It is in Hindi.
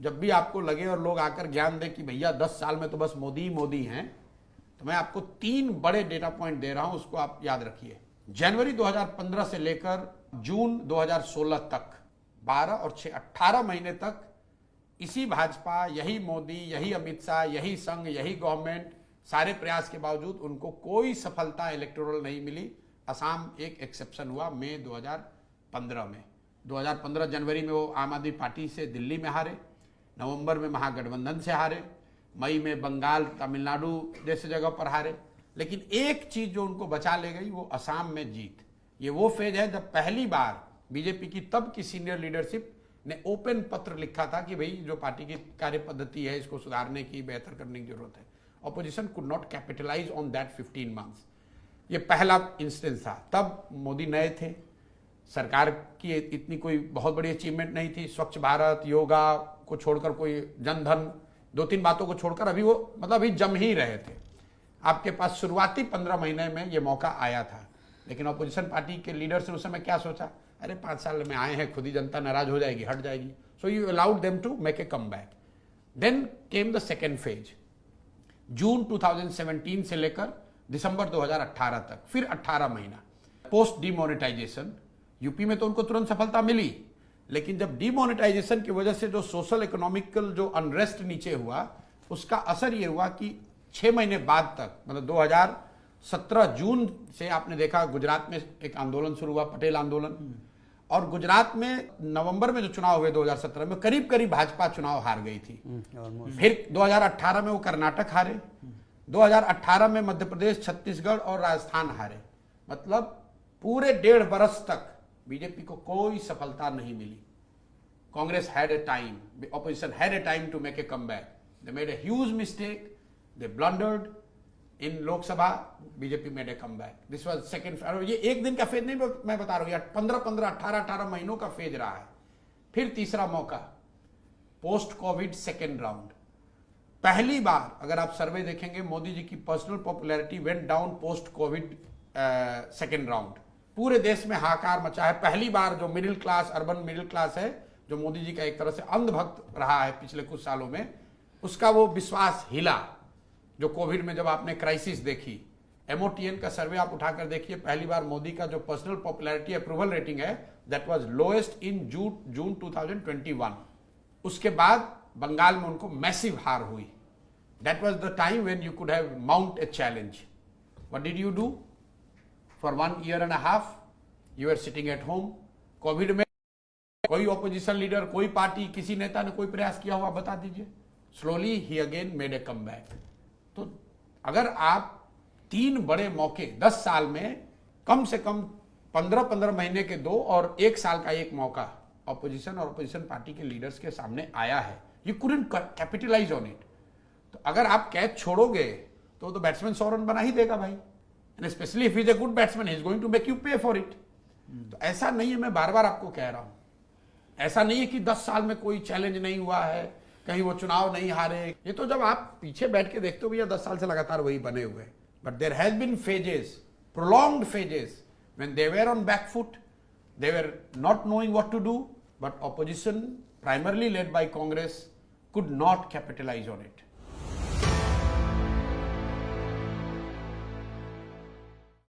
जब भी आपको लगे और लोग आकर ज्ञान दे कि भैया 10 साल में तो बस मोदी ही मोदी हैं, तो मैं आपको 3 बड़े डेटा पॉइंट दे रहा हूं, उसको आप याद रखिए। जनवरी 2015 से लेकर जून 2016 तक 12 और 6 18 महीने तक इसी भाजपा, यही मोदी, यही अमित शाह, यही संघ, यही गवर्नमेंट, सारे प्रयास के बावजूद उनको कोई सफलता इलेक्टोरल नहीं मिली। असम एक एक्सेप्शन हुआ मई 2015 में। 2015 जनवरी में वो आम आदमी पार्टी से दिल्ली में हारे, नवंबर में महागठबंधन से हारे, मई में बंगाल, तमिलनाडु जैसे जगह पर हारे। लेकिन एक चीज जो उनको बचा ले गई वो असम में जीत। ये वो फेज है जब पहली बार बीजेपी की तब की सीनियर लीडरशिप ने ओपन पत्र लिखा था कि भाई जो पार्टी की कार्य पद्धति है इसको सुधारने की, बेहतर करने की जरूरत है। Opposition could not capitalise on that 15 months. ये पहला इंस्टेंस था। तब मोदी नए थे, सरकार की इतनी कोई बहुत बड़ी अचीवमेंट नहीं थी। स्वच्छ भारत, योगा को छोड़कर, कोई जनधन, 2-3 बातों को छोड़कर अभी वो मतलब अभी जम ही रहे थे। आपके पास शुरुआती 15 महीने में ये मौका आया था, लेकिन ऑपोजिशन पार्टी के लीडर्स ने उस समय क्या सोचा, अरे 5 साल में आए हैं, खुद ही जनता नाराज हो जाएगी, हट जाएगी। So you allowed them to make a comeback. Then came the second phase, June 2017 से लेकर दिसंबर 2018 तक, फिर 18 महीना पोस्ट डीमोनेटाइजेशन। यूपी में तो उनको तुरंत सफलता मिली, लेकिन जब डीमोनेटाइजेशन की वजह से जो सोशल इकोनॉमिकल जो अनरेस्ट नीचे हुआ, उसका असर ये हुआ कि 6 महीने बाद तक, मतलब 2017 जून से आपने देखा गुजरात में एक आंदोलन शुरू हुआ, पटेल आंदोलन। और गुजरात में नवंबर में जो चुनाव हुए 2017 में, करीब करीब भाजपा चुनाव हार गई थी। फिर 2018 में वो कर्नाटक हारे, 2018 में मध्य प्रदेश, छत्तीसगढ़ और राजस्थान हारे। मतलब पूरे 1.5 बरस तक बीजेपी को कोई सफलता नहीं मिली। Congress had a time, opposition had a time to make a comeback. They made a huge mistake, they blundered in Lok Sabha, BJP made a comeback. This was second. ये एक दिन का फेज नहीं मैं बता रहा हूं, 15-15, 18-18 महीनों का फेज रहा है। फिर तीसरा मौका, पोस्ट कोविड सेकेंड राउंड। पहली बार अगर आप सर्वे देखेंगे, मोदी जी की personal popularity went down post Covid second round. पूरे देश में हाहाकार मचा है। पहली बार जो middle class, urban middle class है, जो मोदी जी का एक तरह से अंधभक्त रहा है पिछले कुछ सालों में, उसका वो विश्वास हिला। जो कोविड में जब आपने क्राइसिस देखी, MOTN का सर्वे आप उठाकर देखिए, पहली बार मोदी का जो पर्सनल पॉपुलैरिटी अप्रूवल रेटिंग है, that was lowest in June 2021। उसके बाद बंगाल में उनको मैसिव हार हुई। That was the time when you could have mount a challenge. What did you do? For 1.5 years you are sitting at home. Covid में कोई ऑपोजिशन लीडर, कोई पार्टी, किसी नेता ने कोई प्रयास किया हुआ बता दीजिए। Slowly he again made a comeback. तो अगर आप 3 बड़े मौके 10 साल में, कम से कम 15-15 महीने के 2 और 1 साल का 1 मौका ऑपोजिशन और ऑपोजिशन पार्टी के लीडर्स के सामने आया है, you couldn't capitalise on it. तो अगर आप कैच छोड़ोगे तो बैट्समैन 100 रन बना ही देगा भाई। And specially if is a good batsman, he is going to make you pay for it. तो ऐसा नहीं है, मैं बार बार आपको कह रहा हूं, ऐसा नहीं है कि 10 साल में कोई चैलेंज नहीं हुआ है, कहीं वो चुनाव नहीं हारे। ये तो जब आप पीछे बैठ के देखते हो भैया 10 साल से लगातार वही बने हुए। But there has been phases, prolonged phases, when they were on back foot, they were not knowing what to do, but opposition primarily led by Congress could not capitalise on it.